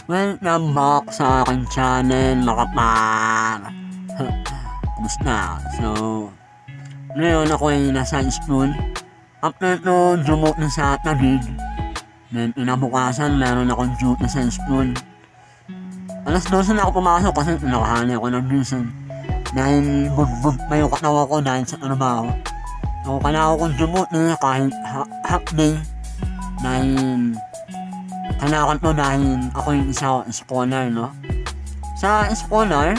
Welcome back sa aking channel, mga par. Kumusta? So, ngayon ako ay nasa school. After to, dumok na sa tabig. Then, inabukasan, meron akong duty na sa school. Alas 12 na ako pumasok kasi nakahali ako ng gising. Dahil bugbog pa yung katawa ko dahil sa trabaho. So, kailangan akong dumok na kahit half day. Dahil kailangan to dahil ako yung isa scholar, no? Sa scholar,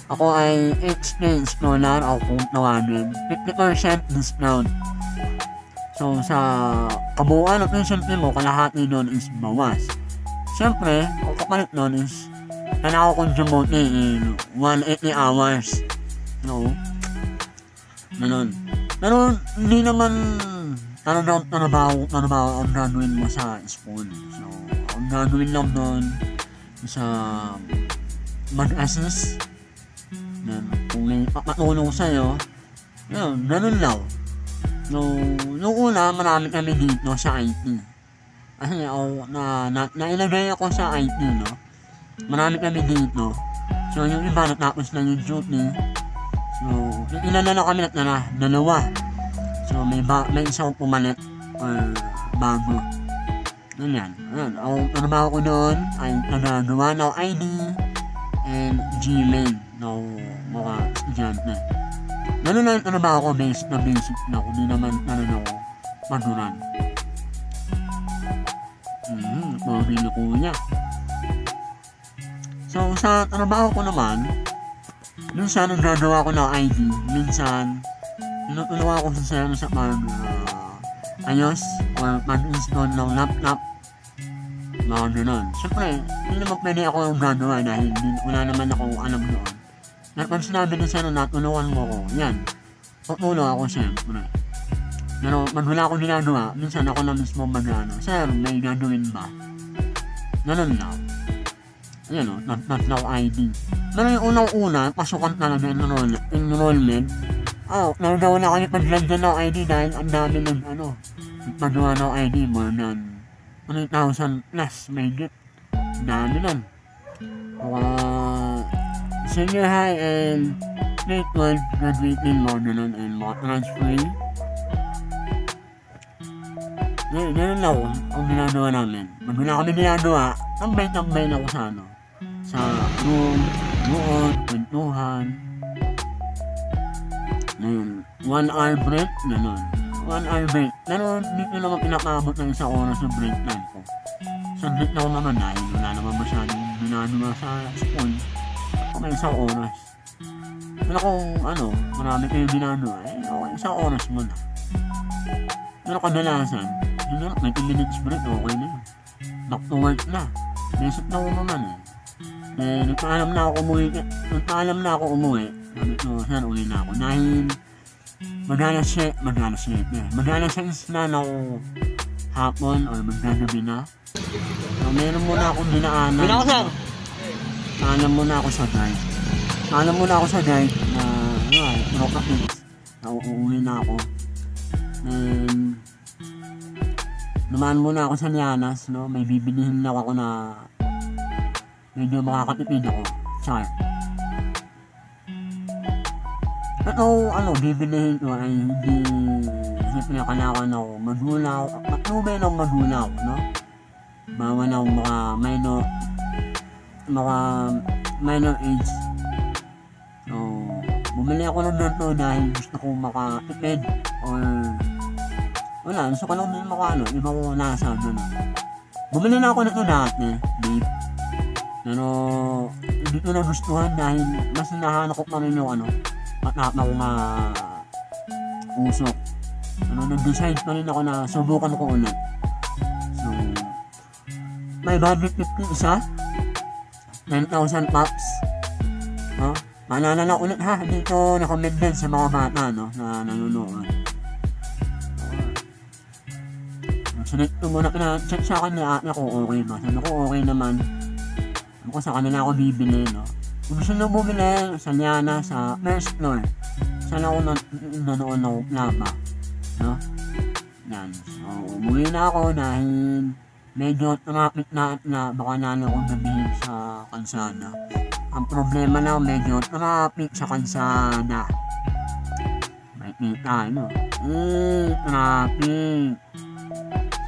ako ay HK scholar o kung tawagin, 50% discount. So, sa kabuuan ng tuition fee mo, kalahati doon is bawas. Siyempre, ang kapalit doon is kailangan kong demote in 180 hours. No? Ganun. Pero, hindi naman trabaho ang gagawin mo sa school. So, ang gagawin lang doon sa mag-assist. Then, kung may papatulong sa'yo, yun, ganun lang. So, yung una, marami kami dito sa IT. Kasi nailagay ako sa IT, no? Marami kami dito. So, yung iba natapos na yung duty. So, ilan na kami na dalawa. So, may isang pumalit or bago. Ganyan. Ang trabaho ko doon ay nagagawa ng ID and Gmail ng mga estudyante. Ganun na yung trabaho ko, basic na kung di naman ako maguran. Pabili ko niya. So, sa trabaho ko naman, minsan nagagawa ko ng ID, minsan tinutulungan ko sa ayos or mag-install ng laptop. Mga ganun. Siyempre, hindi naman pwede ako yung gagawa dahil wala naman ako alam doon. At pag sinabi ni sir na natulungan mo ko, yan. Tutulong ako siyempre. Pero pag wala akong ginagawa, minsan ako na mismo mag-ano, sir, may gagawin ba? Ganun lang. Ayan o, tatlaw ID. Pero yung unang-una, pasukan talaga enrollment. Nagawa na kami paglagyan ng ID dahil ang dami ng paggawa ng ID, more than 3,000 plus, may git. Dami nun. Senior high and grade 12 graduating mo ganun and mga transferring. Ganun lang ang ginagawa namin. Pag wala kami ginagawa, tambay-tambay na ako sa room, buod, kwentuhan. Ngayon, 1 hour break, gano'n. 1 hour break. Pero dito naman pinakabot ng isang oras ng break time ko. Saglit na ako naman dahil wala naman masyadong ginagawa sa school. May isang oras. Pero kung marami kayo ginagawa, okay, isang oras mo na. Pero kadalasan, may 2 minutes break, okay na yun. Back to work na. Basic na ako naman eh. Nagpaalam na ako umuwi. Sabi ko, sir, uli na ako. Dahil mag-alas 6 na ng hapon or magagabi na. So, meron muna akong dinaanan. Bina ko, sir! Alam muna ako sa guide na Rocafix. Na uuwi na ako. And naman muna ako sa Lianas, no? May bibilihin lang ako na medyo makakatipid ako. Char. Pero bibilihin ko ay hindi siyempre kailangan ako magulaw. Matubay ng magulaw, no? Bawa ng mga minor age. So, bumili ako ng ganito dahil gusto ko makatipid or wala, gusto ko lang din ibang nasa gano'n. Bumili na ako nito dati, babe. Pero hindi ko nagustuhan dahil mas hinahanap ko pa rin yung patap na kong usok. Nag-decide pa rin ako na subukan ko ulit. So, may budget 50 isa. 10,000 pops. No? Maalala na ulit ha, dito na-comment din sa mga bata na nanonood. Select ko muna, check sa akin ni ate ko okay ba. Sabi ko okay naman. Sabi ko sa kanila ako bibili, no. Kung gusto nyo bumili sa Liana, sa first floor. Saan ako nanoon ng plaba. No? Yan. So, umuwi na ako dahil medyo traffic na baka nalo akong gabihin sa kalsada. Ang problema lang, medyo traffic sa kalsada. May kita, no? Traffic.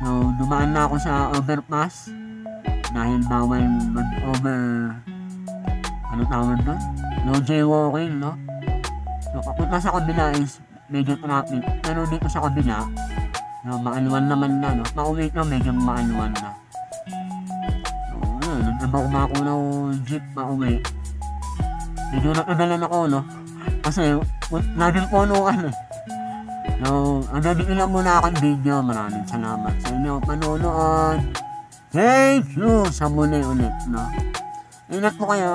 So, dumaan na ako sa overpass dahil bawal mag-over, ano tawag doon? No jaywalking, no? So, papunta sa kabila is medyo traffic. Pero dito sa kabila, no, maanuan naman na, no? Pauwi na, medyo maanuan na. So, nagtrabaho ako ng jeep pauwi. Medyo nakadalan ako, no? Kasi, naging punuan, eh. So, agabiin lang muna akong video. Maraming salamat sa inyo panonood. Thank you sa muli ulit, no? Ingat po kayo.